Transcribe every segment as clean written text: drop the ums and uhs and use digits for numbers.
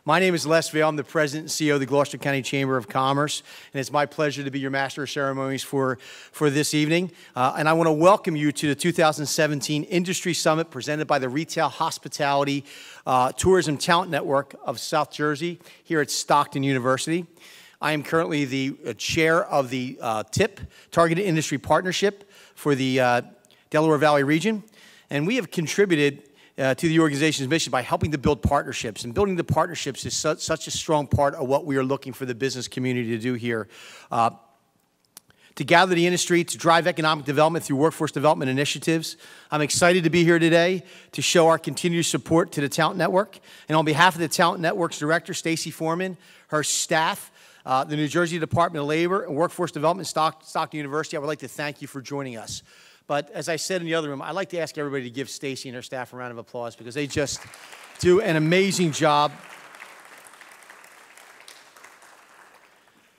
My name is Les Vail. I'm the President and CEO of the Gloucester County Chamber of Commerce, and it's my pleasure to be your Master of Ceremonies for this evening. And I want to welcome you to the 2017 Industry Summit presented by the Retail Hospitality Tourism Talent Network of South Jersey here at Stockton University. I am currently the chair of the TIP, Targeted Industry Partnership, for the Delaware Valley region, and we have contributed to the organization's mission by helping to build partnerships. And building the partnerships is such a strong part of what we are looking for the business community to do here. To gather the industry, to drive economic development through workforce development initiatives. I'm excited to be here today to show our continued support to the Talent Network. And on behalf of the Talent Network's director, Stacy Forman, her staff, the New Jersey Department of Labor and Workforce Development, Stockton University, I would like to thank you for joining us. But as I said in the other room, I'd like to ask everybody to give Stacy and her staff a round of applause because they just do an amazing job.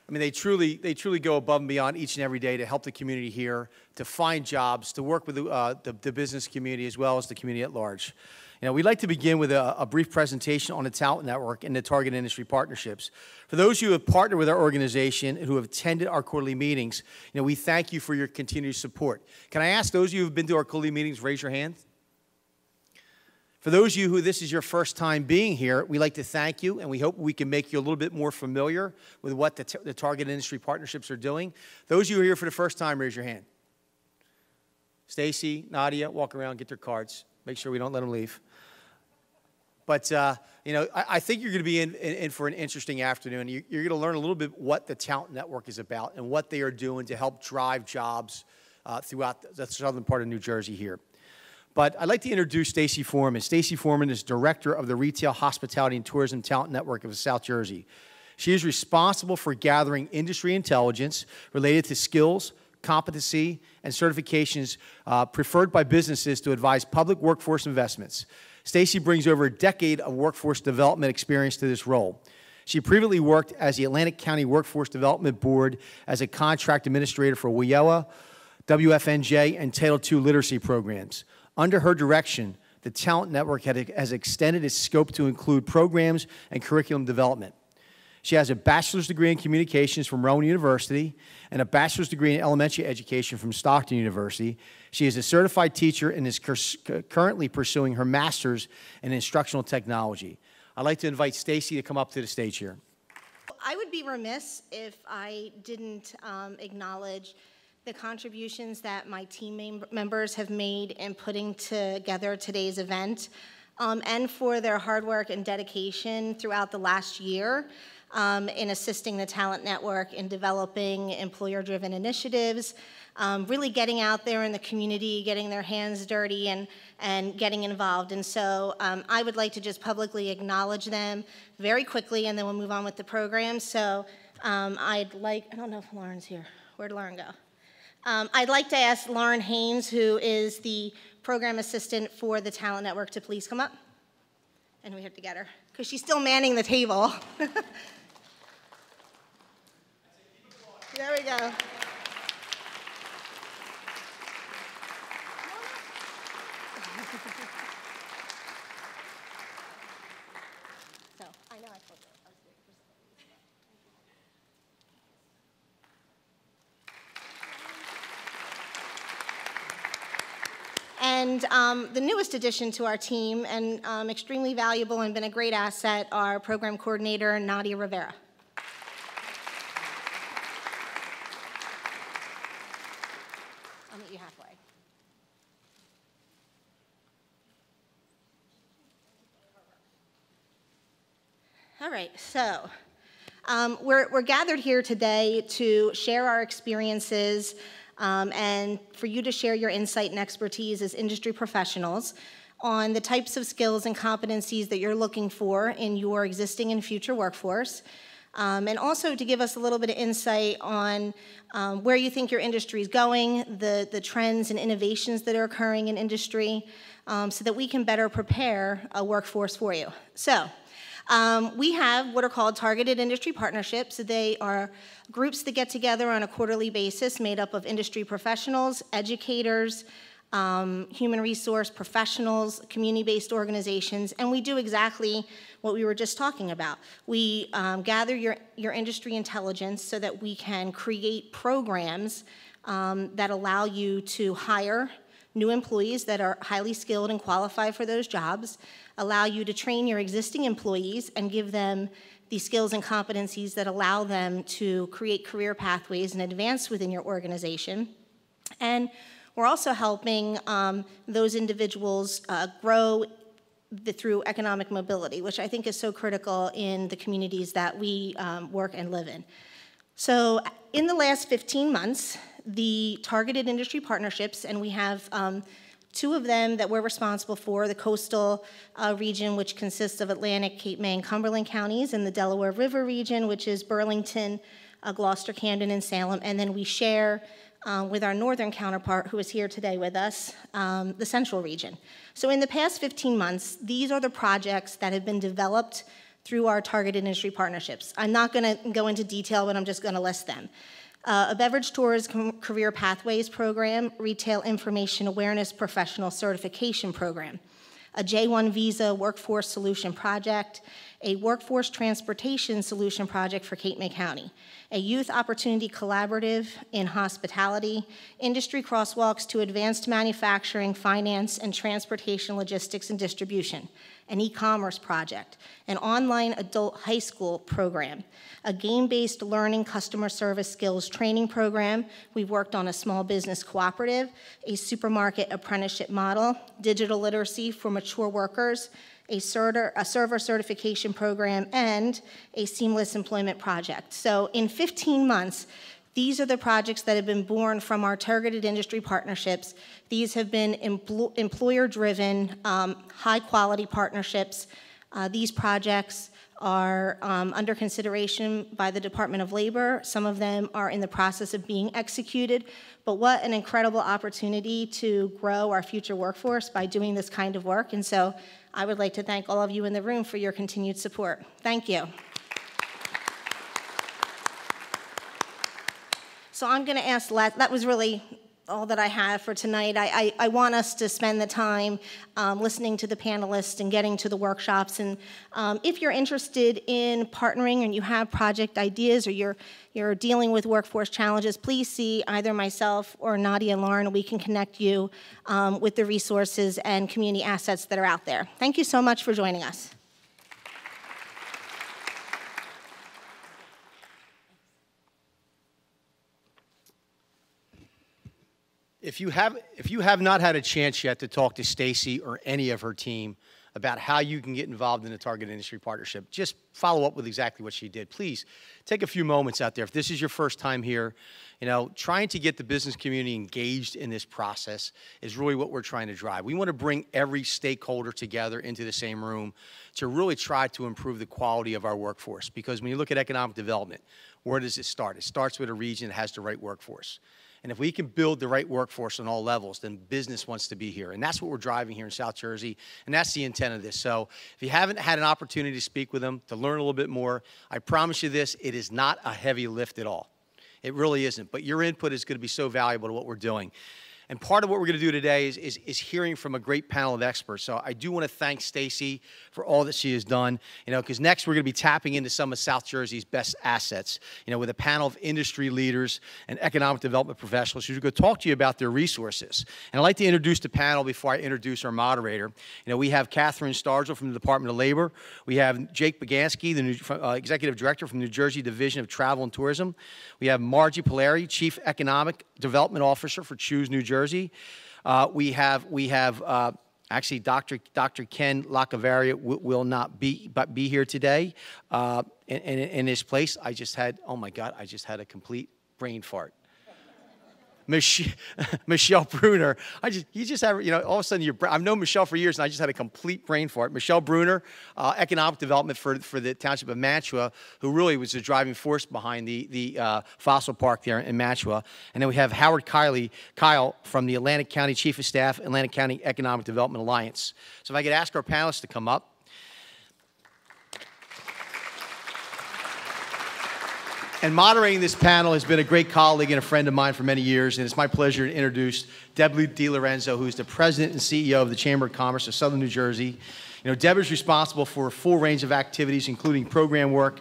I mean, they truly go above and beyond each and every day to help the community here, to find jobs, to work with the business community as well as the community at large. You know, we'd like to begin with a brief presentation on the Talent Network and the Target Industry Partnerships. For those of you who have partnered with our organization and who have attended our quarterly meetings, you know, we thank you for your continued support. Can I ask those of you who have been to our quarterly meetings, raise your hand? For those of you who this is your first time being here, we'd like to thank you, and we hope we can make you a little bit more familiar with what the Target Industry Partnerships are doing. Those of you who are here for the first time, raise your hand. Stacy, Nadia, walk around, get their cards. Make sure we don't let them leave. But, you know, I think you're going to be in for an interesting afternoon. You're going to learn a little bit what the Talent Network is about and what they are doing to help drive jobs throughout the southern part of New Jersey here. But I'd like to introduce Stacy Forman. Stacy Forman is Director of the Retail Hospitality and Tourism Talent Network of South Jersey. She is responsible for gathering industry intelligence related to skills, competency, and certifications preferred by businesses to advise public workforce investments. Stacy brings over a decade of workforce development experience to this role. She previously worked as the Atlantic County Workforce Development Board as a contract administrator for WIOA, WFNJ, and Title II literacy programs. Under her direction, the Talent Network has extended its scope to include programs and curriculum development. She has a bachelor's degree in communications from Rowan University and a bachelor's degree in elementary education from Stockton University. She is a certified teacher and is currently pursuing her master's in instructional technology. I'd like to invite Stacy to come up to the stage here. I would be remiss if I didn't acknowledge the contributions that my team members have made in putting together today's event and for their hard work and dedication throughout the last year. In assisting the Talent Network in developing employer-driven initiatives, really getting out there in the community, getting their hands dirty and getting involved. And so I would like to just publicly acknowledge them very quickly, and then we'll move on with the program. So I don't know if Lauren's here. Where'd Lauren go? I'd like to ask Lauren Haynes, who is the program assistant for the Talent Network, to please come up. And we have to get her, because she's still manning the table. There we go. So, I know I told you. And the newest addition to our team, and extremely valuable and been a great asset, our program coordinator, Nadia Rivera. I'll meet you halfway. All right, so we're gathered here today to share our experiences and for you to share your insight and expertise as industry professionals on the types of skills and competencies that you're looking for in your existing and future workforce, and also to give us a little bit of insight on where you think your industry is going, the trends and innovations that are occurring in industry, so that we can better prepare a workforce for you. So we have what are called targeted industry partnerships. They are groups that get together on a quarterly basis made up of industry professionals, educators, human resource professionals, community-based organizations, and we do exactly what we were just talking about. We gather your industry intelligence so that we can create programs that allow you to hire new employees that are highly skilled and qualified for those jobs, allow you to train your existing employees and give them the skills and competencies that allow them to create career pathways and advance within your organization. And we're also helping those individuals grow through economic mobility, which I think is so critical in the communities that we work and live in. So in the last 15 months, the targeted industry partnerships, and we have two of them that we're responsible for, the coastal region, which consists of Atlantic, Cape May, and Cumberland counties, and the Delaware River region, which is Burlington, Gloucester, Camden, and Salem, and then we share with our northern counterpart, who is here today with us, the central region. So in the past 15 months, these are the projects that have been developed through our targeted industry partnerships. I'm not gonna go into detail, but I'm just gonna list them. A beverage tourism career pathways program, retail information awareness professional certification program, a J-1 visa workforce solution project, a workforce transportation solution project for Cape May County, a youth opportunity collaborative in hospitality, industry crosswalks to advanced manufacturing, finance, and transportation logistics and distribution, an e-commerce project, an online adult high school program, a game-based learning customer service skills training program. We've worked on a small business cooperative, a supermarket apprenticeship model, digital literacy for mature workers, a server certification program, and a seamless employment project. So in 15 months, these are the projects that have been born from our targeted industry partnerships. These have been employer-driven, high-quality partnerships. These projects are under consideration by the Department of Labor. Some of them are in the process of being executed. But what an incredible opportunity to grow our future workforce by doing this kind of work. And so I would like to thank all of you in the room for your continued support. Thank you. So I'm going to ask that was really all that I have for tonight. I want us to spend the time listening to the panelists and getting to the workshops. And if you're interested in partnering and you have project ideas or you're dealing with workforce challenges, please see either myself or Nadia and Lauren. We can connect you with the resources and community assets that are out there. Thank you so much for joining us. If you have not had a chance yet to talk to Stacy or any of her team about how you can get involved in a target industry partnership, just follow up with exactly what she did. Please take a few moments out there. If this is your first time here, trying to get the business community engaged in this process is really what we're trying to drive. We want to bring every stakeholder together into the same room to really try to improve the quality of our workforce. Because when you look at economic development, where does it start? It starts with a region that has the right workforce. And if we can build the right workforce on all levels, then business wants to be here. And that's what we're driving here in South Jersey, and that's the intent of this. So if you haven't had an opportunity to speak with them, to learn a little bit more, I promise you this, it is not a heavy lift at all. It really isn't. But your input is going to be so valuable to what we're doing. And part of what we're going to do today is hearing from a great panel of experts. So I do want to thank Stacy for all that she has done, because next we're going to be tapping into some of South Jersey's best assets, with a panel of industry leaders and economic development professionals who are going to talk to you about their resources. And I'd like to introduce the panel before I introduce our moderator. We have Catherine Stargell from the Department of Labor. We have Jake Buganski, the new, Executive Director from New Jersey Division of Travel and Tourism. We have Margie Polari, Chief Economic Development Officer for Choose New Jersey. We have actually Dr. Ken Lacavaria will not be here today. In his place, I just had a complete brain fart. Michelle Bruner. You just have, all of a sudden, I've known Michelle for years, and I just had a complete brain fart. Michelle Bruner, economic development for the township of Mantua, who really was the driving force behind the fossil park there in Mantua. And then we have Howard Kyle from the Atlantic County Chief of Staff, Atlantic County Economic Development Alliance. So if I could ask our panelists to come up. And moderating this panel has been a great colleague and a friend of mine for many years, and it's my pleasure to introduce Deb DiLorenzo, who is the President and CEO of the Chamber of Commerce of Southern New Jersey. You know, Deb is responsible for a full range of activities, including program work,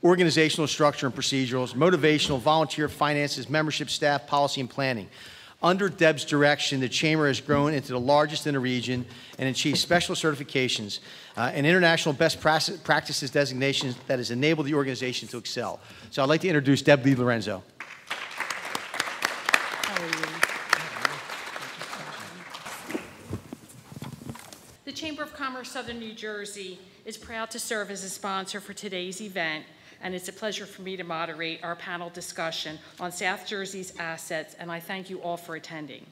organizational structure and procedurals, motivational, volunteer, finances, membership, staff, policy, and planning. Under Deb's direction, the Chamber has grown into the largest in the region and achieved special certifications and international best practices designations that has enabled the organization to excel. So I'd like to introduce Deb DiLorenzo. The Chamber of Commerce Southern New Jersey is proud to serve as a sponsor for today's event, and it's a pleasure for me to moderate our panel discussion on South Jersey's assets, and I thank you all for attending.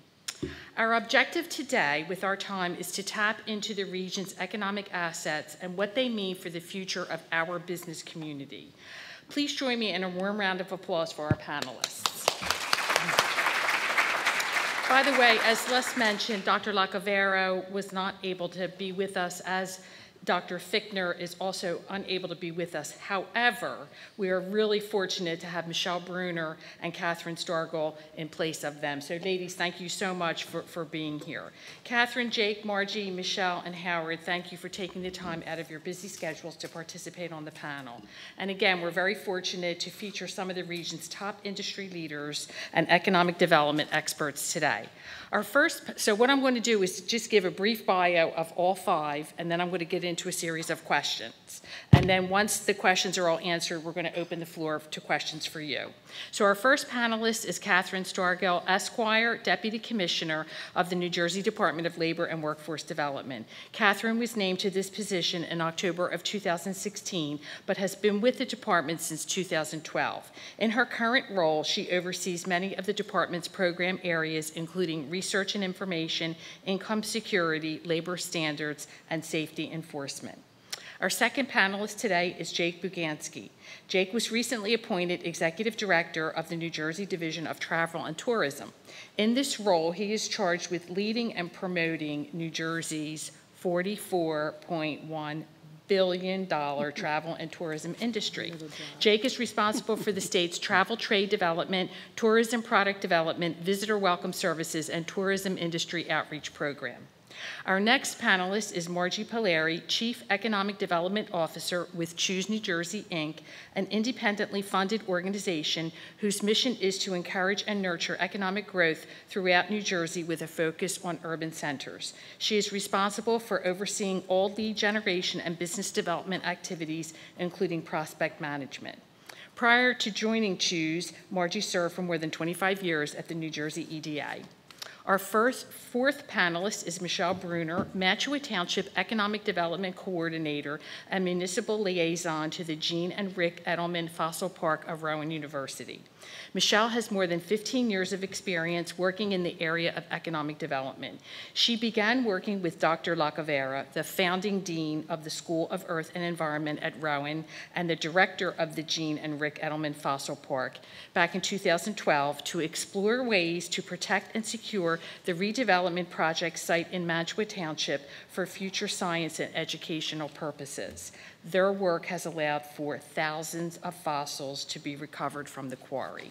Our objective today with our time is to tap into the region's economic assets and what they mean for the future of our business community. Please join me in a warm round of applause for our panelists. By the way, as Les mentioned, Dr. Lacavero was not able to be with us, as Dr. Fichtner is also unable to be with us. However, we are really fortunate to have Michelle Bruner and Catherine Stargell in place of them. So ladies, thank you so much for being here. Catherine, Jake, Margie, Michelle, and Howard, thank you for taking the time out of your busy schedules to participate on the panel. And again, we're very fortunate to feature some of the region's top industry leaders and economic development experts today. So what I'm going to do is just give a brief bio of all five, and then I'm going to get into a series of questions. And then once the questions are all answered, we're going to open the floor to questions for you. So our first panelist is Catherine Stargell, Esquire, Deputy Commissioner of the New Jersey Department of Labor and Workforce Development. Catherine was named to this position in October of 2016, but has been with the department since 2012. In her current role, she oversees many of the department's program areas, including research and information, income security, labor standards, and safety enforcement. Our second panelist today is Jake Buganski. Jake was recently appointed Executive Director of the New Jersey Division of Travel and Tourism. In this role, he is charged with leading and promoting New Jersey's $44.1 billion travel and tourism industry. Jake is responsible for the state's travel trade development, tourism product development, visitor welcome services, and tourism industry outreach program. Our next panelist is Margie Polari, Chief Economic Development Officer with Choose New Jersey, Inc., an independently funded organization whose mission is to encourage and nurture economic growth throughout New Jersey with a focus on urban centers. She is responsible for overseeing all lead generation and business development activities, including prospect management. Prior to joining Choose, Margie served for more than 25 years at the New Jersey EDA. Our fourth panelist is Michelle Bruner, Mantua Township Economic Development Coordinator and Municipal Liaison to the Gene and Rick Edelman Fossil Park of Rowan University. Michelle has more than 15 years of experience working in the area of economic development. She began working with Dr. Lacavera, the founding dean of the School of Earth and Environment at Rowan and the director of the Gene and Rick Edelman Fossil Park back in 2012 to explore ways to protect and secure the redevelopment project site in Mantua Township for future science and educational purposes. Their work has allowed for thousands of fossils to be recovered from the quarry.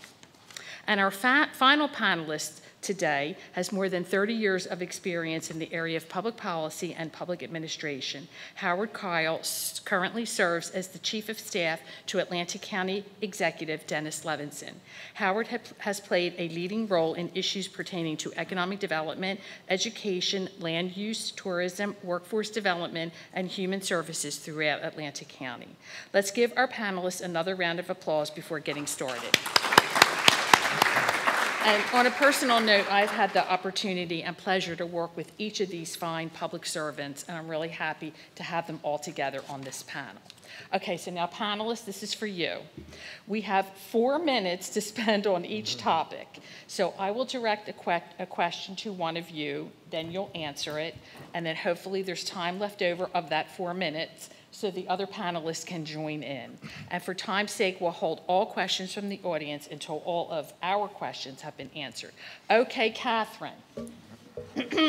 And our final panelist today has more than 30 years of experience in the area of public policy and public administration. Howard Kyle currently serves as the Chief of Staff to Atlantic County Executive Dennis Levinson. Howard has played a leading role in issues pertaining to economic development, education, land use, tourism, workforce development, and human services throughout Atlantic County. Let's give our panelists another round of applause before getting started. And on a personal note, I've had the opportunity and pleasure to work with each of these fine public servants, and I'm really happy to have them all together on this panel. Okay, so now panelists, this is for you. We have 4 minutes to spend on each topic. So I will direct a question to one of you, then you'll answer it, and then hopefully there's time left over of that 4 minutes so the other panelists can join in. And for time's sake, we'll hold all questions from the audience until all of our questions have been answered. Okay, Catherine.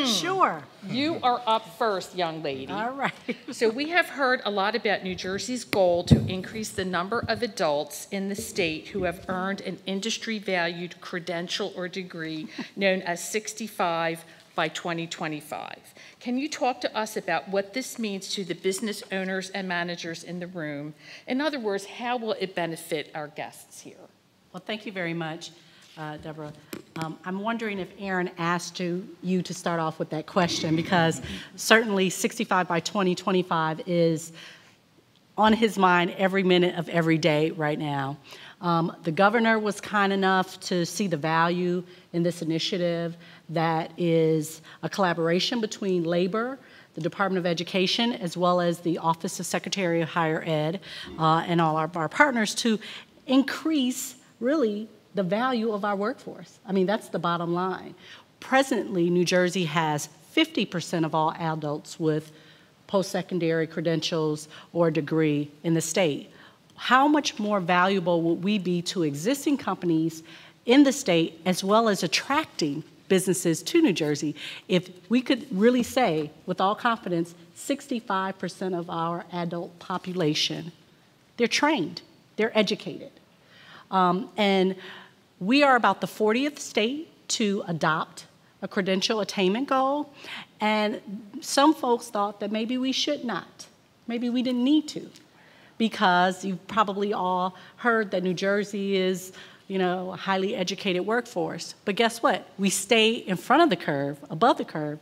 Sure. You are up first, young lady. All right. So we have heard a lot about New Jersey's goal to increase the number of adults in the state who have earned an industry-valued credential or degree known as 65 by 2025. Can you talk to us about what this means to the business owners and managers in the room? In other words, how will it benefit our guests here? Well, thank you very much, Deborah. I'm wondering if Aaron asked you to start off with that question, because certainly 65 by 2025 is on his mind every minute of every day right now. The governor was kind enough to see the value in this initiative that is a collaboration between Labor, the Department of Education, as well as the Office of Secretary of Higher Ed, and all of our partners to increase, really, the value of our workforce. I mean, that's the bottom line. Presently, New Jersey has 50% of all adults with post-secondary credentials or degree in the state. How much more valuable would we be to existing companies in the state, as well as attracting businesses to New Jersey, if we could really say with all confidence 65% of our adult population, they're trained, they're educated. And we are about the 40th state to adopt a credential attainment goal, and some folks thought that maybe we should not, maybe we didn't need to, because you've probably all heard that New Jersey is, you know, a highly educated workforce. But guess what? We stay in front of the curve, above the curve,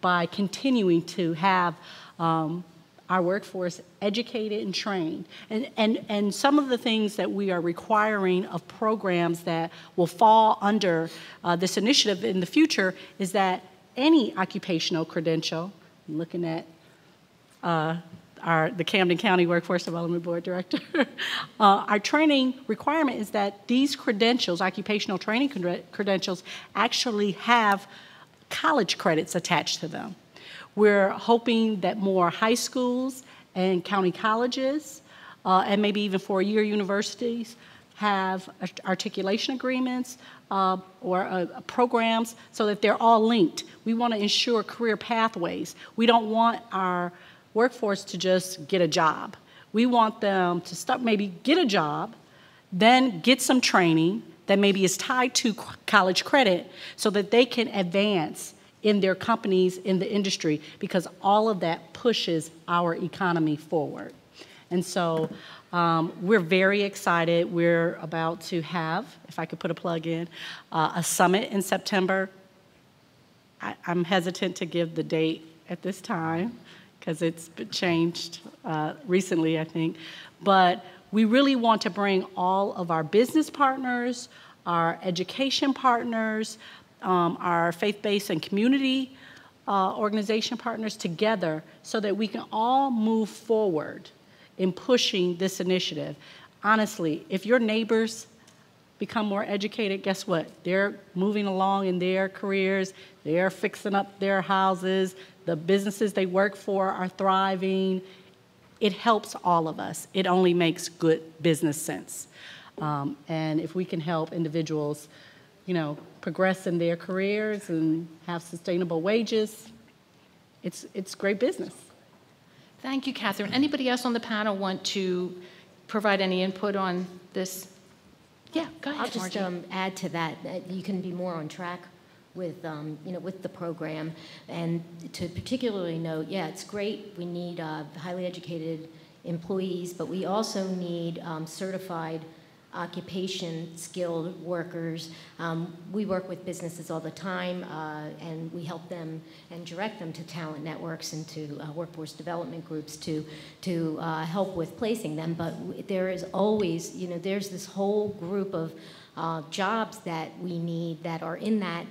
by continuing to have our workforce educated and trained. And some of the things that we are requiring of programs that will fall under this initiative in the future is that any occupational credential, I'm looking at the Camden County Workforce Development Board Director, our training requirement is that these credentials, occupational training credentials, actually have college credits attached to them. We're hoping that more high schools and county colleges, and maybe even four-year universities, have articulation agreements or programs so that they're all linked. We want to ensure career pathways. We don't want our workforce to just get a job. We want them to start, maybe get a job, then get some training that maybe is tied to college credit so that they can advance in their companies, in the industry, because all of that pushes our economy forward. And so we're very excited. We're about to have, if I could put a plug in, a summit in September. I'm hesitant to give the date at this time because it's changed recently, I think. But we really want to bring all of our business partners, our education partners, our faith-based and community organization partners together so that we can all move forward in pushing this initiative. Honestly, if your neighbors become more educated, guess what? They're moving along in their careers, they're fixing up their houses, the businesses they work for are thriving. It helps all of us. It only makes good business sense. And if we can help individuals, you know, progress in their careers and have sustainable wages, it's great business. Thank you, Catherine. Anybody else on the panel want to provide any input on this? Yeah, go ahead, I'll just add to that you can be more on track with, with the program, and to particularly note, yeah, it's great. We need highly educated employees, but we also need certified occupation skilled workers. We work with businesses all the time, and we help them and direct them to talent networks and to workforce development groups to help with placing them. But there is always, there's this whole group of jobs that we need that are in that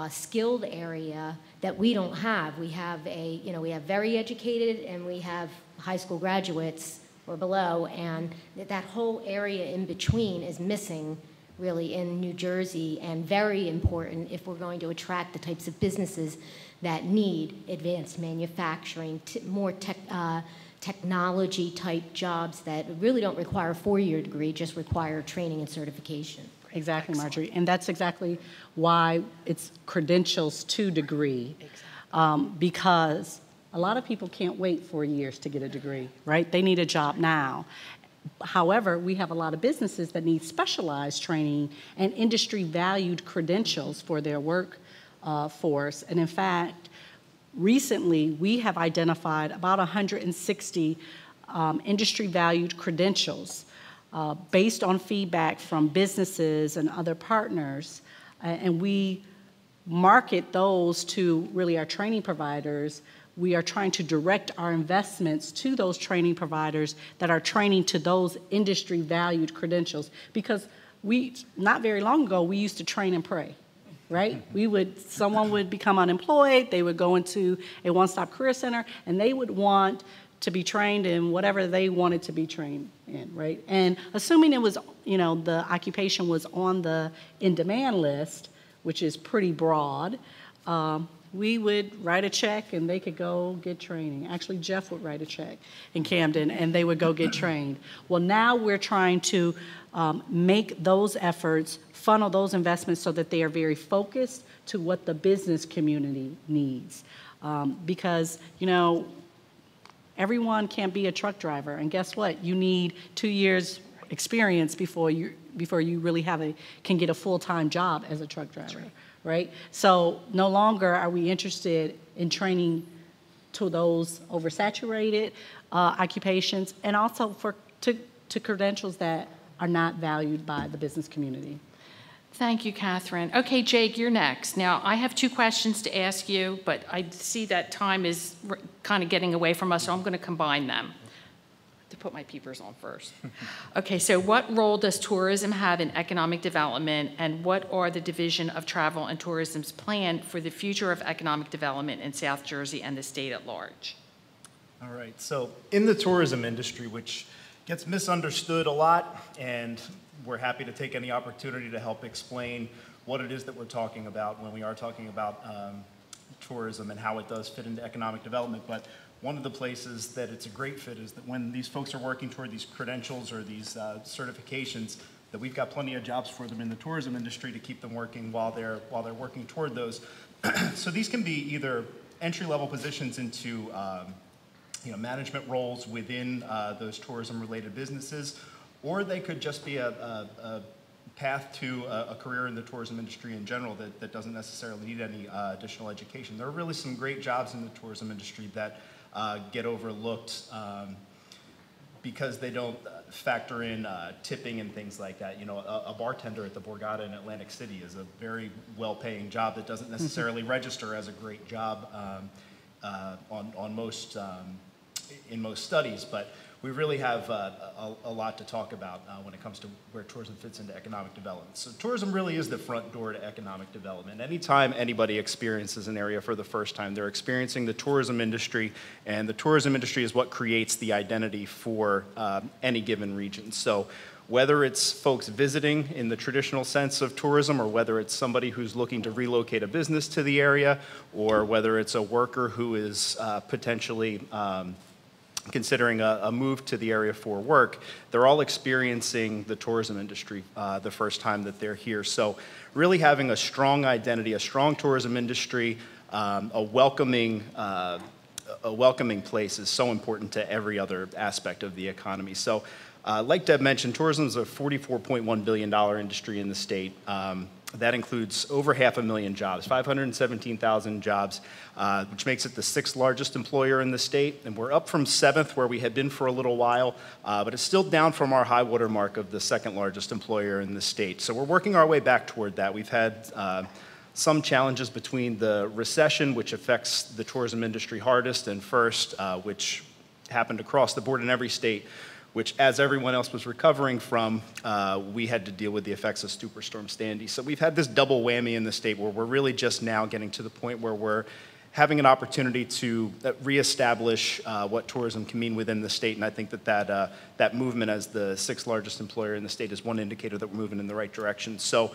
skilled area that we don't have. We have we have very educated and we have high school graduates or below, and that whole area in between is missing really in New Jersey, and very important if we're going to attract the types of businesses that need advanced manufacturing, more technology type jobs that really don't require a four-year degree, just require training and certification. Exactly, Excellent. Marjorie. And that's exactly why it's credentials to degree. Because a lot of people can't wait 4 years to get a degree, right? They need a job now. However, we have a lot of businesses that need specialized training and industry-valued credentials for their work force. And in fact, recently, we have identified about 160 industry-valued credentials based on feedback from businesses and other partners. And we market those to really our training providers. We are trying to direct our investments to those training providers that are training to those industry-valued credentials. Because not very long ago, we used to train and pray, right? Someone would become unemployed, they would go into a one-stop career center, and they would want to be trained in whatever they wanted to be trained in, right? And assuming it was, the occupation was on the in-demand list, which is pretty broad, we would write a check and they could go get training. Actually, Jeff would write a check in Camden and they would go get trained. Well, now we're trying to make those efforts, funnel those investments so that they are very focused to what the business community needs. Because, everyone can't be a truck driver. And guess what? You need 2 years experience before you really can get a full-time job as a truck driver. Right? So no longer are we interested in training to those oversaturated occupations, and also to credentials that are not valued by the business community. Thank you, Catherine. Okay, Jake, you're next. Now, I have 2 questions to ask you, but I see that time is kind of getting away from us, so I'm going to combine them. To put my peepers on first. Okay, so what role does tourism have in economic development, and what are the Division of Travel and Tourism's plan for the future of economic development in South Jersey and the state at large? All right, so in the tourism industry, which gets misunderstood a lot, and we're happy to take any opportunity to help explain what it is that we're talking about when we are talking about tourism and how it does fit into economic development. But one of the places that it's a great fit is that when these folks are working toward these credentials or these certifications, that we've got plenty of jobs for them in the tourism industry to keep them working while they're working toward those. So these can be either entry-level positions into management roles within those tourism-related businesses, or they could just be a path to a career in the tourism industry in general that doesn't necessarily need any additional education. There are really some great jobs in the tourism industry that get overlooked because they don't factor in tipping and things like that. A bartender at the Borgata in Atlantic City is a very well-paying job that doesn't necessarily register as a great job in most studies, but we really have a lot to talk about when it comes to where tourism fits into economic development. So tourism really is the front door to economic development. Anytime anybody experiences an area for the first time, they're experiencing the tourism industry, and the tourism industry is what creates the identity for any given region. So whether it's folks visiting in the traditional sense of tourism, or whether it's somebody who's looking to relocate a business to the area, or whether it's a worker who is potentially considering a move to the area for work, they're all experiencing the tourism industry the first time that they're here. So really having a strong identity, a strong tourism industry, a welcoming place is so important to every other aspect of the economy. So like Deb mentioned, tourism is a $44.1 billion industry in the state. That includes over 500,000 jobs, 517,000 jobs, which makes it the 6th largest employer in the state. And we're up from 7th, where we had been for a little while, but it's still down from our high water mark of the 2nd largest employer in the state. So we're working our way back toward that. We've had some challenges between the recession, which affects the tourism industry hardest and first, which happened across the board in every state, which, as everyone else was recovering from, we had to deal with the effects of Superstorm Sandy. So we've had this double whammy in the state where we're really just now getting to the point where we're having an opportunity to reestablish what tourism can mean within the state. And I think that movement as the 6th largest employer in the state is one indicator that we're moving in the right direction. So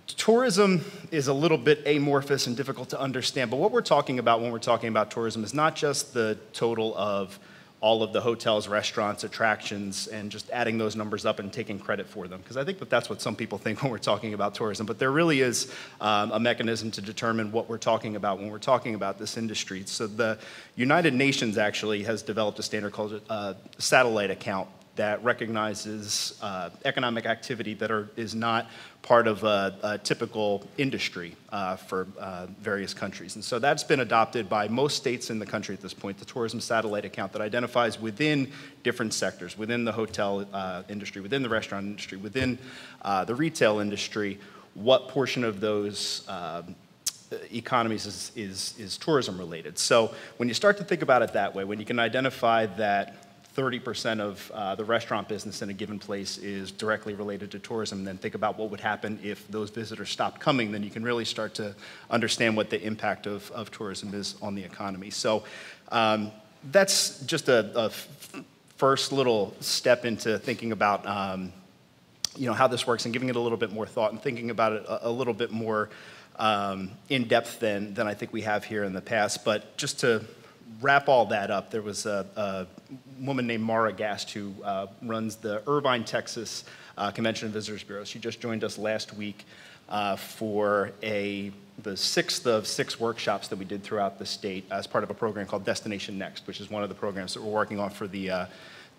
tourism is a little bit amorphous and difficult to understand, but what we're talking about when we're talking about tourism is not just the total of all of the hotels, restaurants, attractions, and just adding those numbers up and taking credit for them. Because I think that that's what some people think when we're talking about tourism. But there really is a mechanism to determine what we're talking about when we're talking about this industry. So the United Nations actually has developed a standard called a satellite account that recognizes economic activity that is not part of a typical industry for various countries. And so that's been adopted by most states in the country at this point, the tourism satellite account that identifies within different sectors, within the hotel industry, within the restaurant industry, within the retail industry, what portion of those economies is tourism related. So when you start to think about it that way, when you can identify that 30% of the restaurant business in a given place is directly related to tourism, then think about what would happen if those visitors stopped coming, then you can really start to understand what the impact of tourism is on the economy. So that's just a first little step into thinking about how this works and giving it a little bit more thought and thinking about it a little bit more in depth than I think we have here in the past. But just to wrap all that up, there was a woman named Mara Gast who runs the Irvine, Texas Convention and Visitors Bureau. She just joined us last week for the 6th of 6 workshops that we did throughout the state as part of a program called Destination Next, which is one of the programs that we're working on for the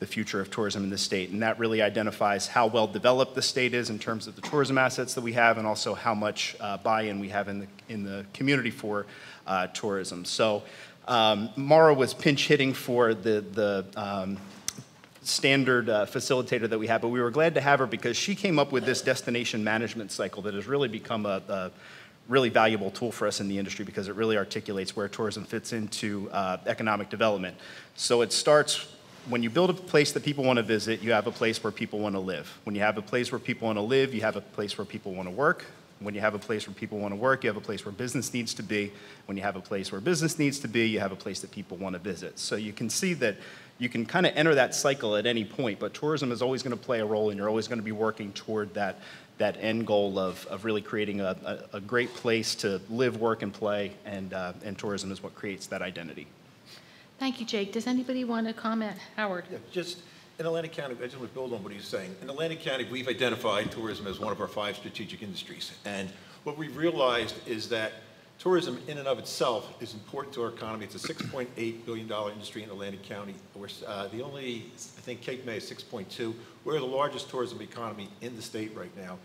future of tourism in the state. And that really identifies how well developed the state is in terms of the tourism assets that we have, and also how much buy-in we have in the community for tourism. So Mara was pinch hitting for the standard facilitator that we have, but we were glad to have her because she came up with this destination management cycle that has really become a really valuable tool for us in the industry because it really articulates where tourism fits into economic development. So it starts when you build a place that people want to visit, you have a place where people want to live. When you have a place where people want to live, you have a place where people want to work. When you have a place where people want to work, you have a place where business needs to be. When you have a place where business needs to be, you have a place that people want to visit. So you can see that you can kind of enter that cycle at any point, but tourism is always going to play a role, and you're always going to be working toward that end goal of really creating a great place to live, work, and play, and tourism is what creates that identity. Thank you, Jake. Does anybody want to comment? Howard? Yeah, just in Atlantic County, I just want to build on what he's saying. In Atlantic County, we've identified tourism as one of our 5 strategic industries. And what we've realized is that tourism in and of itself is important to our economy. It's a $6.8 billion industry in Atlantic County. We're the only, I think Cape May is 6.2. We're the largest tourism economy in the state right now.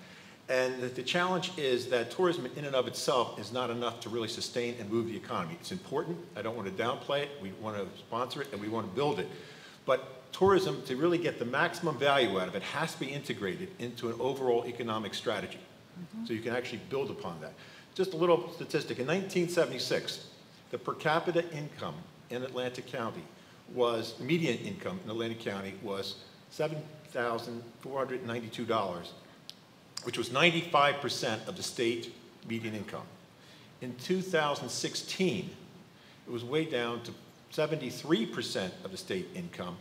And the challenge is that tourism in and of itself is not enough to really sustain and move the economy. It's important. I don't want to downplay it. We want to sponsor it and we want to build it. But tourism, to really get the maximum value out of it, has to be integrated into an overall economic strategy. So you can actually build upon that. Just a little statistic. In 1976, the per capita income in Atlantic County was, median income in Atlantic County was $7,492, which was 95% of the state median income. In 2016, it was way down to 73% of the state income.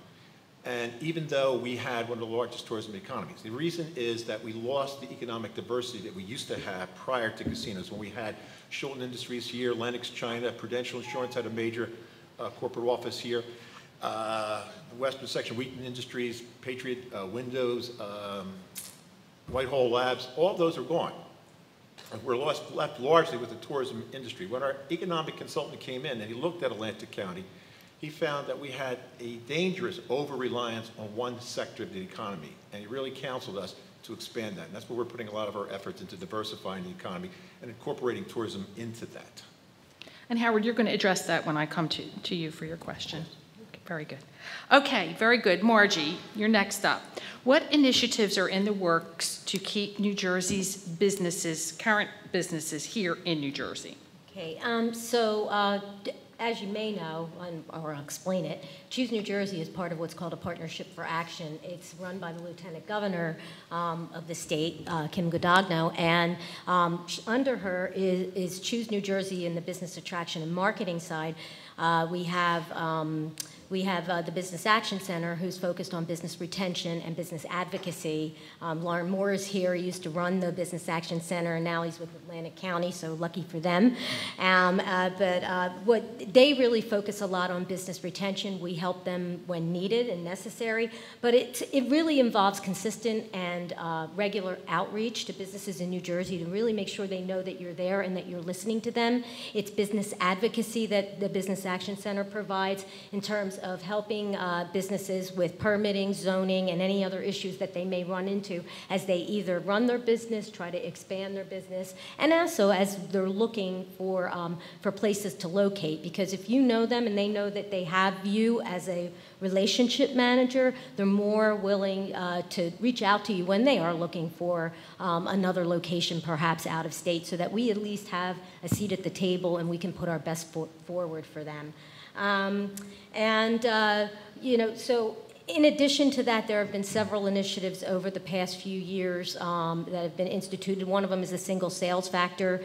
And even though we had one of the largest tourism economies, the reason is that we lost the economic diversity that we used to have prior to casinos. When we had Schulten Industries here, Lennox China, Prudential Insurance had a major corporate office here. The Western section, Wheaton Industries, Patriot Windows, Whitehall Labs, all of those are gone. And we're left largely with the tourism industry. When our economic consultant came in and he looked at Atlantic County, he found that we had a dangerous over-reliance on one sector of the economy, and he really counseled us to expand that. And that's where we're putting a lot of our efforts into diversifying the economy and incorporating tourism into that. And Howard, you're going to address that when I come to you for your question. Okay, very good. Okay, very good. Margie, you're next up. What initiatives are in the works to keep New Jersey's businesses, current businesses here in New Jersey? Okay, as you may know, or I'll explain it, Choose New Jersey is part of what's called a Partnership for Action. It's run by the Lieutenant Governor of the state, Kim Godogno, and under her is Choose New Jersey in the business attraction and marketing side. We have we have the Business Action Center, who's focused on business retention and business advocacy. Lauren Moore is here. He used to run the Business Action Center, and now he's with Atlantic County, so lucky for them. What they really focus a lot on business retention. We help them when needed and necessary, but it really involves consistent and regular outreach to businesses in New Jersey to really make sure they know that you're there and that you're listening to them. It's business advocacy that the Business Action Center provides in terms of helping businesses with permitting, zoning, and any other issues that they may run into as they either run their business, try to expand their business, and also as they're looking for places to locate. Because if you know them and they know that they have you as a relationship manager, they're more willing to reach out to you when they are looking for another location, perhaps out of state, so that we at least have a seat at the table and we can put our best foot forward for them. So in addition to that, there have been several initiatives over the past few years that have been instituted. One of them is a single sales factor,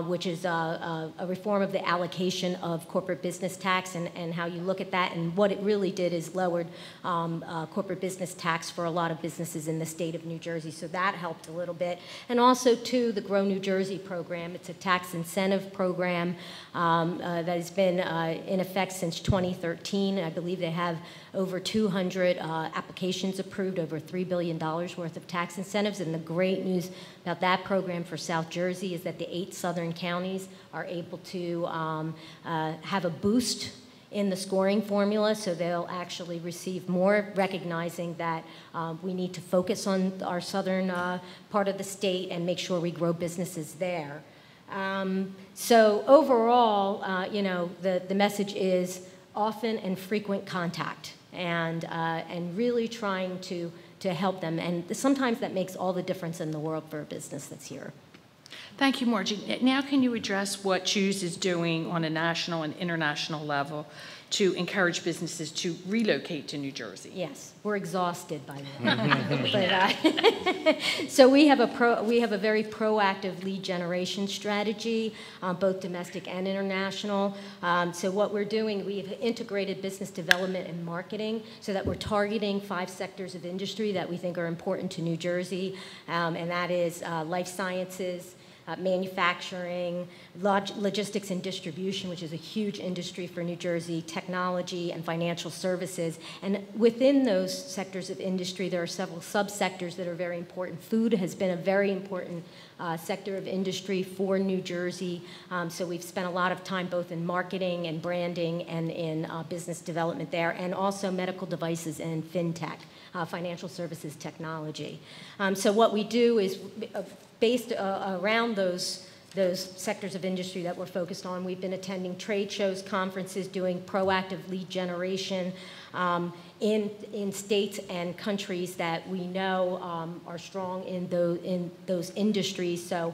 which is a reform of the allocation of corporate business tax and how you look at that. And what it really did is lowered corporate business tax for a lot of businesses in the state of New Jersey. So that helped a little bit. And also, too, the Grow New Jersey program. It's a tax incentive program that has been in effect since 2013. I believe they have over 200 applications approved, over $3 billion worth of tax incentives. And the great news about that program for South Jersey is that the 8 southern counties are able to have a boost in the scoring formula, so they'll actually receive more, recognizing that we need to focus on our southern part of the state and make sure we grow businesses there. So overall, the message is often and frequent contact. And really trying to help them. And sometimes that makes all the difference in the world for a business that's here. Thank you, Margie. Now can you address what Choose is doing on a national and international level to encourage businesses to relocate to New Jersey? Yes, we're exhausted by that. So we have a very proactive lead generation strategy, both domestic and international. So what we're doing, we've integrated business development and marketing so that we're targeting 5 sectors of industry that we think are important to New Jersey, and that is life sciences, manufacturing, logistics and distribution, which is a huge industry for New Jersey, technology, and financial services. And within those sectors of industry, there are several subsectors that are very important. Food has been a very important sector of industry for New Jersey. So we've spent a lot of time both in marketing and branding and in business development there, and also medical devices and fintech, financial services technology. So what we do is based around those sectors of industry that we're focused on. We've been attending trade shows, conferences, doing proactive lead generation in states and countries that we know are strong in those industries. So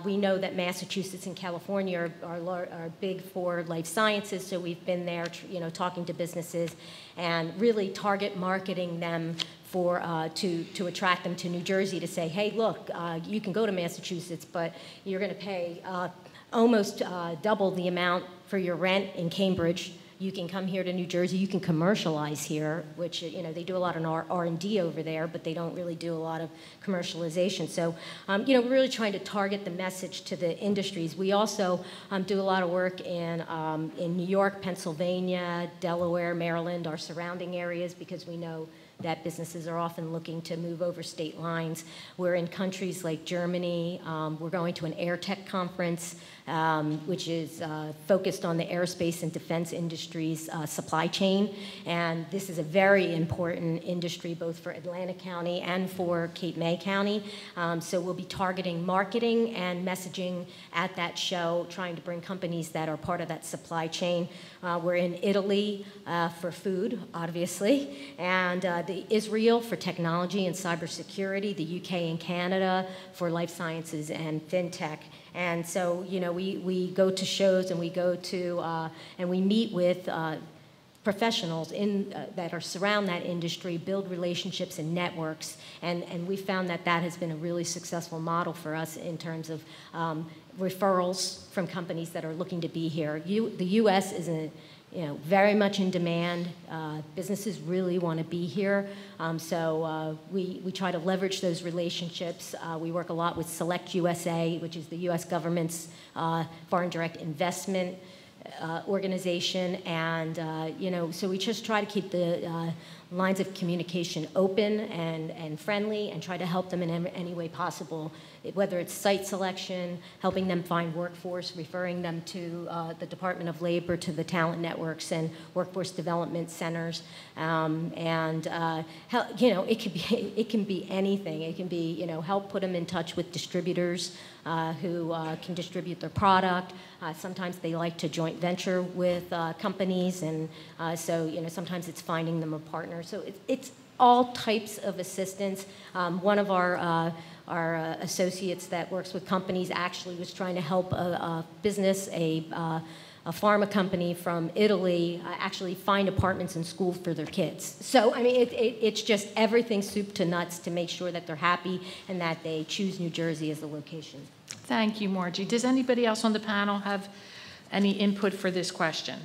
we know that Massachusetts and California are big for life sciences, so we've been there talking to businesses and really target marketing them to attract them to New Jersey, to say, hey, look, you can go to Massachusetts, but you're going to pay almost double the amount for your rent in Cambridge. You can come here to New Jersey. You can commercialize here, which they do a lot of R&D over there, but they don't really do a lot of commercialization. So we're really trying to target the message to the industries. We also do a lot of work in New York, Pennsylvania, Delaware, Maryland, our surrounding areas, because we know that businesses are often looking to move over state lines. We're in countries like Germany. We're going to an air tech conference, which is focused on the aerospace and defense industry's supply chain. And this is a very important industry, both for Atlantic County and for Cape May County. So we'll be targeting marketing and messaging at that show, trying to bring companies that are part of that supply chain. We're in Italy for food, obviously, and Israel for technology and cybersecurity, the UK and Canada for life sciences and fintech. And so, we go to shows and we go to, and we meet with professionals that are surround that industry, build relationships and networks, and we found that has been a really successful model for us in terms of referrals from companies that are looking to be here. The U.S. is very much in demand. Businesses really want to be here. So we try to leverage those relationships. We work a lot with Select USA, which is the U.S. government's foreign direct investment organization. And, so we just try to keep the lines of communication open and friendly and try to help them in any way possible, whether it's site selection, helping them find workforce, referring them to the Department of Labor, to the talent networks and workforce development centers. It can be anything. It can be, help put them in touch with distributors who can distribute their product. Sometimes they like to joint venture with companies, and so sometimes it's finding them a partner. So it's all types of assistance. One of our associates that works with companies actually was trying to help a business, a pharma company from Italy, actually find apartments and schools for their kids. So, it's just everything soup to nuts to make sure that they're happy and that they choose New Jersey as the location. Thank you, Margie. Does anybody else on the panel have any input for this question?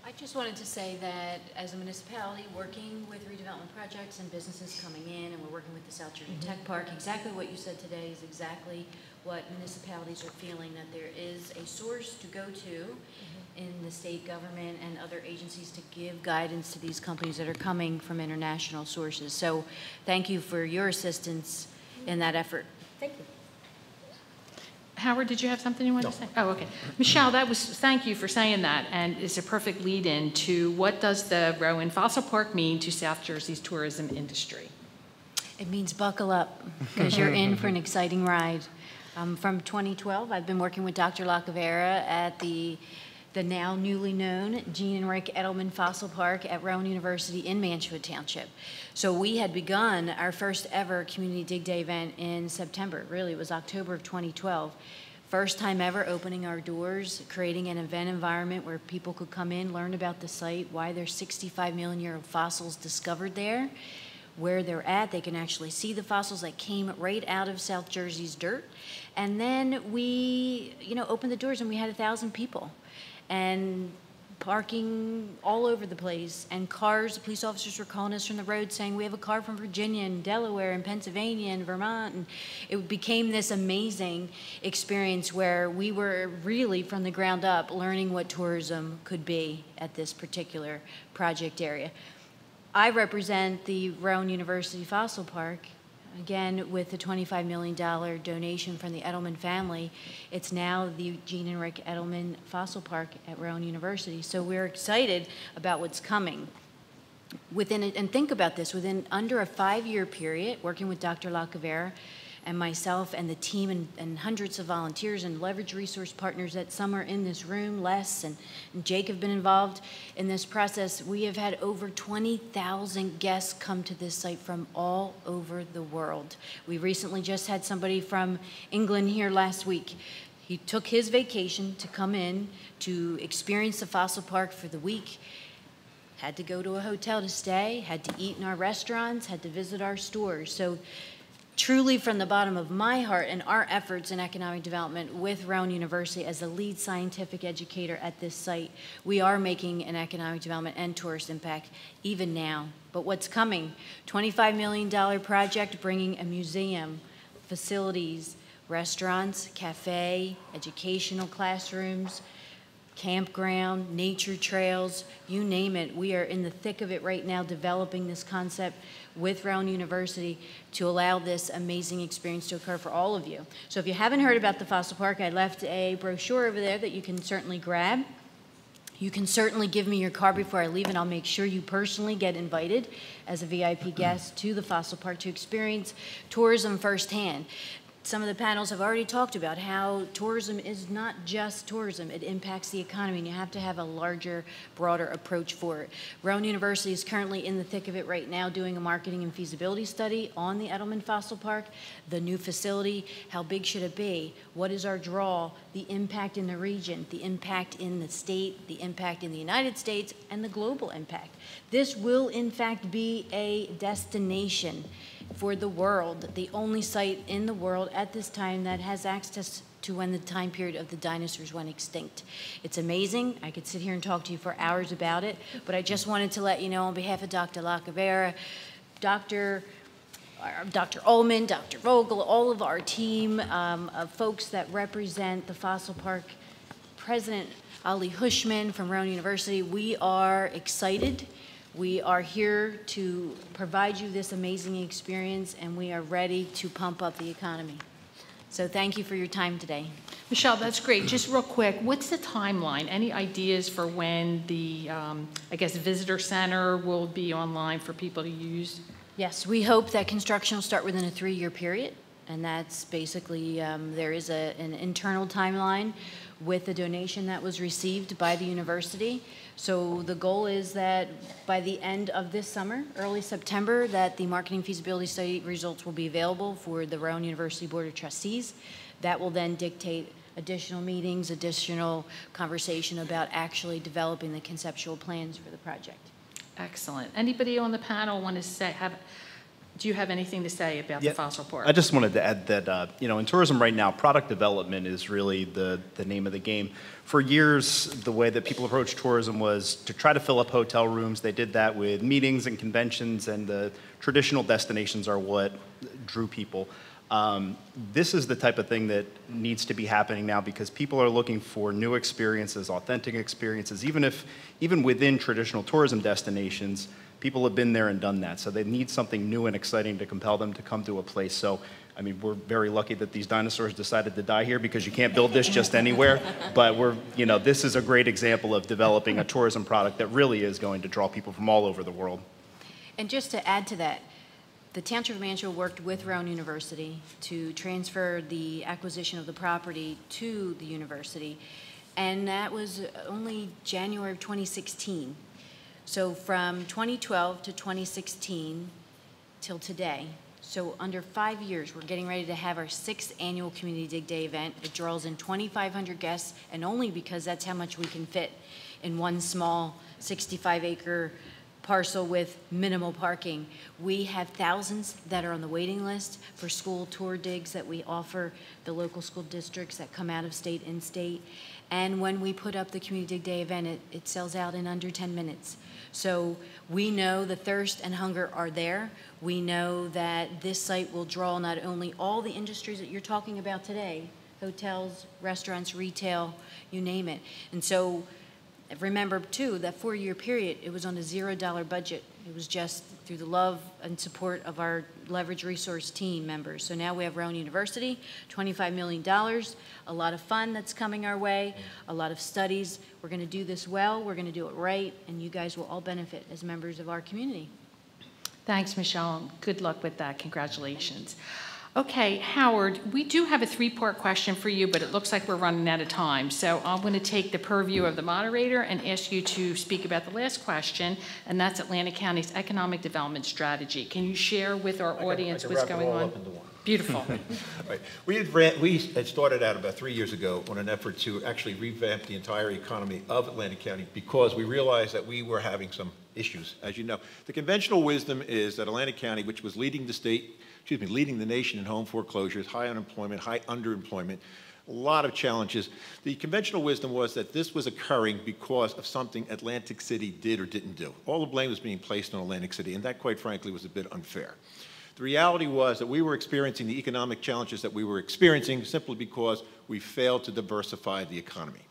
I just wanted to say that as a municipality working with redevelopment projects and businesses coming in, and we're working with the South Jersey Tech Park, exactly what you said today is exactly what municipalities are feeling, that there is a source to go to in the state government and other agencies to give guidance to these companies that are coming from international sources. So thank you for your assistance in that effort. Thank you. Howard, did you have something you wanted to say? Oh, okay. Michelle, thank you for saying that, and it's a perfect lead-in to what does the Rowan Fossil Park mean to South Jersey's tourism industry? It means buckle up, because you're in for an exciting ride. From 2012, I've been working with Dr. Lacavera at the now newly known Gene and Rick Edelman Fossil Park at Rowan University in Manchwood Township. So we had begun our first ever Community Dig Day event in September. Really, it was October of 2012. First time ever opening our doors, creating an event environment where people could come in, learn about the site, why there's 65 million-year-old fossils discovered there, where they're at. They can actually see the fossils that came right out of South Jersey's dirt. And then we, opened the doors and we had 1,000 people. And parking all over the place, and cars, the police officers were calling us from the road saying, we have a car from Virginia and Delaware and Pennsylvania and Vermont, and it became this amazing experience where we were really from the ground up learning what tourism could be at this particular project area. I represent the Rowan University Fossil Park. Again, with the $25 million donation from the Edelman family, it's now the Gene and Rick Edelman Fossil Park at Rowan University. So we're excited about what's coming. And think about this, within under a 5-year period, working with Dr. Lacavera and myself and the team and hundreds of volunteers and leverage resource partners that some are in this room, Les and Jake have been involved in this process. We have had over 20,000 guests come to this site from all over the world. We recently just had somebody from England here last week. He took his vacation to come in to experience the fossil park for the week, had to go to a hotel to stay, had to eat in our restaurants, had to visit our stores. So truly from the bottom of my heart and our efforts in economic development with Rowan University as the lead scientific educator at this site, we are making an economic development and tourist impact even now. But what's coming? $25 million project bringing a museum, facilities, restaurants, cafe, educational classrooms, campground, nature trails, you name it. We are in the thick of it right now developing this concept with Rowan University to allow this amazing experience to occur for all of you. So if you haven't heard about the Fossil Park, I left a brochure over there that you can certainly grab. You can certainly give me your card before I leave, and I'll make sure you personally get invited as a VIP guest to the Fossil Park to experience tourism firsthand. Some of the panels have already talked about how tourism is not just tourism. It impacts the economy, and you have to have a larger, broader approach for it. Rowan University is currently in the thick of it right now doing a marketing and feasibility study on the Edelman Fossil Park, the new facility, how big should it be, what is our draw, the impact in the region, the impact in the state, the impact in the United States, and the global impact. This will, in fact, be a destination for the world, the only site in the world at this time that has access to to when the time period of the dinosaurs went extinct. It's amazing. I could sit here and talk to you for hours about it, but I just wanted to let you know on behalf of Dr. Lacavera, Dr. Ullman, Dr. Vogel, all of our team of folks that represent the Fossil Park, President Ali Hushman from Rowan University, we are excited. We are here to provide you this amazing experience, and we are ready to pump up the economy. So thank you for your time today. Michelle, that's great. Just real quick, what's the timeline? Any ideas for when the, I guess, visitor center will be online for people to use? Yes, we hope that construction will start within a 3-year period, and that's basically, there is an internal timeline with the donation that was received by the university. So the goal is that by the end of this summer, early September, that the marketing feasibility study results will be available for the Rowan University Board of Trustees. That will then dictate additional meetings, additional conversation about actually developing the conceptual plans for the project. Excellent. Anybody on the panel want to say, do you have anything to say about the Fossil Park? I just wanted to add that, in tourism right now, product development is really the name of the game. For years, the way that people approached tourism was to try to fill up hotel rooms. They did that with meetings and conventions, and the traditional destinations are what drew people. This is the type of thing that needs to be happening now because people are looking for new experiences, authentic experiences, even within traditional tourism destinations. People have been there and done that, so they need something new and exciting to compel them to come to a place. So, I mean, we're very lucky that these dinosaurs decided to die here because you can't build this just anywhere. But this is a great example of developing a tourism product that really is going to draw people from all over the world. And just to add to that, the Township of Mansfield worked with Rowan University to transfer the acquisition of the property to the university, and that was only January of 2016. So from 2012 to 2016 till today, so under 5 years, we're getting ready to have our 6th annual Community Dig Day event. It draws in 2,500 guests, and only because that's how much we can fit in one small 65-acre parcel with minimal parking. We have thousands that are on the waiting list for school tour digs that we offer the local school districts that come out of state and state. And when we put up the Community Dig Day event, it sells out in under 10 minutes. So we know the thirst and hunger are there. We know that this site will draw not only all the industries that you're talking about today, hotels, restaurants, retail, you name it. And so remember, too, that 4-year period, it was on a $0 budget. It was just through the love and support of our Leverage Resource team members. So now we have Rowan University, $25 million, a lot of fun that's coming our way, a lot of studies. We're going to do this well, we're going to do it right, and you guys will all benefit as members of our community. Thanks, Michelle. Good luck with that. Congratulations. Okay, Howard, we do have a 3-part question for you, but it looks like we're running out of time. So I'm going to take the purview of the moderator and ask you to speak about the last question, and that's Atlantic County's economic development strategy. Can you share with our audience what's going on? Up into one. Beautiful. Right. We had started out about 3 years ago on an effort to actually revamp the entire economy of Atlantic County because we realized that we were having some issues, as you know. The conventional wisdom is that Atlantic County, which was leading the nation in home foreclosures, high unemployment, high underemployment, a lot of challenges. The conventional wisdom was that this was occurring because of something Atlantic City did or didn't do. All the blame was being placed on Atlantic City, and that, quite frankly, was a bit unfair. The reality was that we were experiencing the economic challenges that we were experiencing simply because we failed to diversify the economy.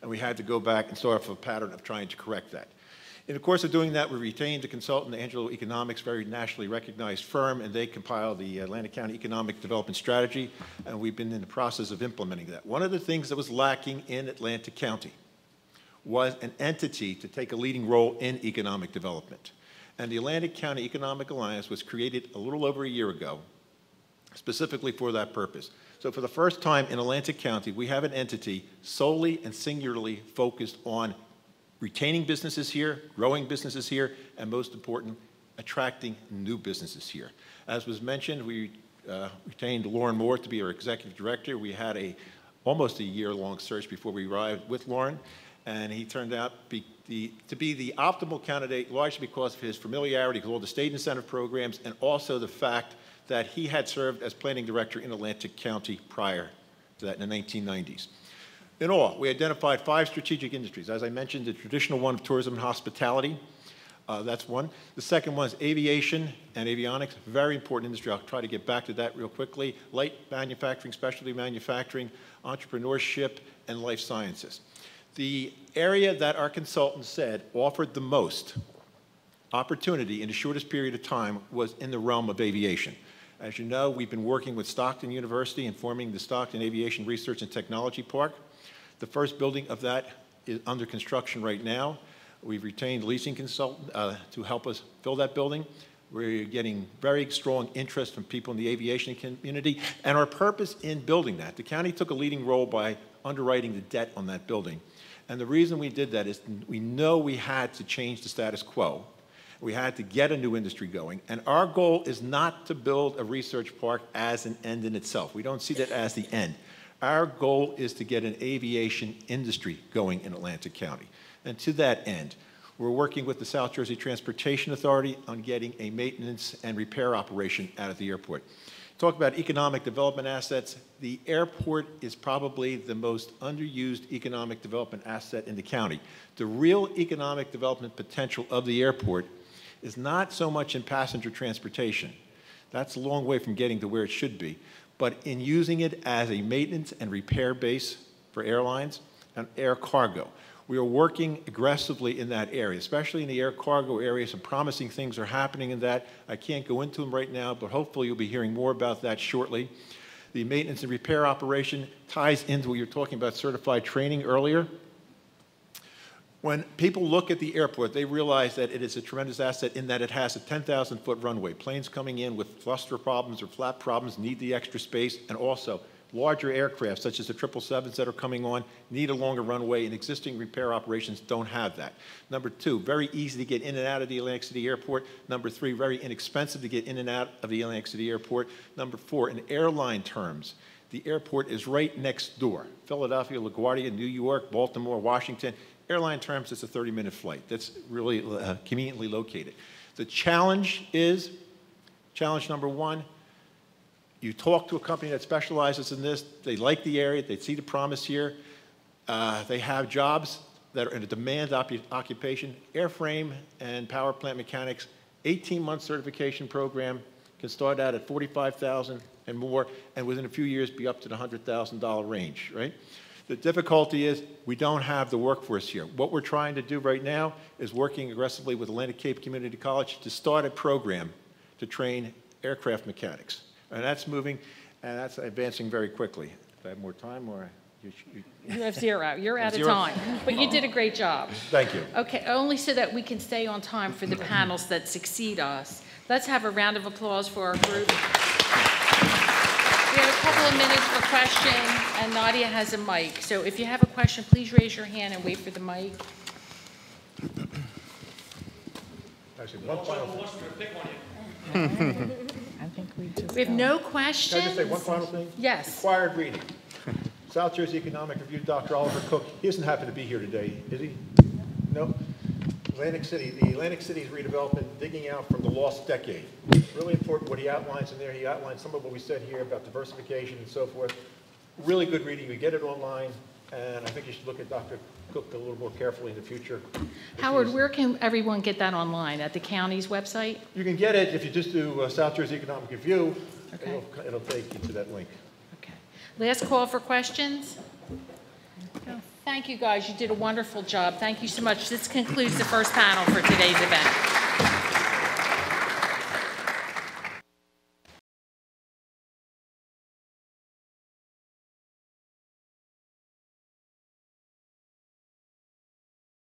And we had to go back and start off a pattern of trying to correct that. In the course of doing that, we retained a consultant, Angelo Economics, very nationally recognized firm, and they compiled the Atlantic County Economic Development Strategy, and we've been in the process of implementing that. One of the things that was lacking in Atlantic County was an entity to take a leading role in economic development. And the Atlantic County Economic Alliance was created a little over a year ago, specifically for that purpose. So for the first time in Atlantic County, we have an entity solely and singularly focused on retaining businesses here, growing businesses here, and most important, attracting new businesses here. As was mentioned, we retained Lauren Moore to be our executive director. We had almost a year-long search before we arrived with Lauren, and he turned out to be the optimal candidate, largely because of his familiarity with all the state incentive programs and also the fact that he had served as planning director in Atlantic County prior to that in the 1990s. In all, we identified 5 strategic industries. As I mentioned, the traditional one of tourism and hospitality, that's one. The second one is aviation and avionics, very important industry. I'll try to get back to that real quickly. Light manufacturing, specialty manufacturing, entrepreneurship, and life sciences. The area that our consultants said offered the most opportunity in the shortest period of time was in the realm of aviation. As you know, we've been working with Stockton University and forming the Stockton Aviation Research and Technology Park. The first building of that is under construction right now. We've retained a leasing consultant to help us fill that building. We're getting very strong interest from people in the aviation community. And our purpose in building that, the county took a leading role by underwriting the debt on that building. And the reason we did that is we know we had to change the status quo. We had to get a new industry going. And our goal is not to build a research park as an end in itself. We don't see that as the end. Our goal is to get an aviation industry going in Atlantic County. And to that end, we're working with the South Jersey Transportation Authority on getting a maintenance and repair operation out of the airport. Talk about economic development assets. The airport is probably the most underused economic development asset in the county. The real economic development potential of the airport is not so much in passenger transportation. That's a long way from getting to where it should be, but in using it as a maintenance and repair base for airlines and air cargo. We are working aggressively in that area, especially in the air cargo area. Some promising things are happening in that. I can't go into them right now, but hopefully you'll be hearing more about that shortly. The maintenance and repair operation ties into what you were talking about certified training earlier. When people look at the airport, they realize that it is a tremendous asset in that it has a 10,000-foot runway. Planes coming in with thruster problems or flap problems need the extra space, and also larger aircraft, such as the 777s that are coming on, need a longer runway, and existing repair operations don't have that. Number 2, very easy to get in and out of the Atlantic City Airport. Number 3, very inexpensive to get in and out of the Atlantic City Airport. Number 4, in airline terms, the airport is right next door. Philadelphia, LaGuardia, New York, Baltimore, Washington. Airline terms, it's a 30-minute flight. That's really conveniently located. The challenge is, challenge number 1, you talk to a company that specializes in this, they like the area, they see the promise here, they have jobs that are in a demand occupation, airframe and power plant mechanics, 18-month certification program, can start out at $45,000 and more, and within a few years be up to the $100,000 range, right? The difficulty is we don't have the workforce here. What we're trying to do right now is working aggressively with Atlantic Cape Community College to start a program to train aircraft mechanics. And that's moving, and that's advancing very quickly. Do I have more time, or You have 0. You're out of time. But you did a great job. Thank you. Okay, only so that we can stay on time for the panels that succeed us. Let's have a round of applause for our group. We have a couple of minutes for questions, and Nadia has a mic. So if you have a question, please raise your hand and wait for the mic. Actually, one final thing. We have no questions. Can I just say one final thing? Yes. Required reading. South Jersey Economic Review, Dr. Oliver Cook. He doesn't happen to be here today, is he? No? Atlantic City, the Atlantic City's redevelopment, digging out from the lost decade. Really important what he outlines in there. He outlines some of what we said here about diversification and so forth. Really good reading. We get it online, and I think you should look at Dr. Cook a little more carefully in the future. Howard, where can everyone get that online? At the county's website? You can get it if you just do South Jersey Economic Review. Okay. It'll take you to that link. Okay. Last call for questions. Thank you, guys. You did a wonderful job. Thank you so much. This concludes the first panel for today's event.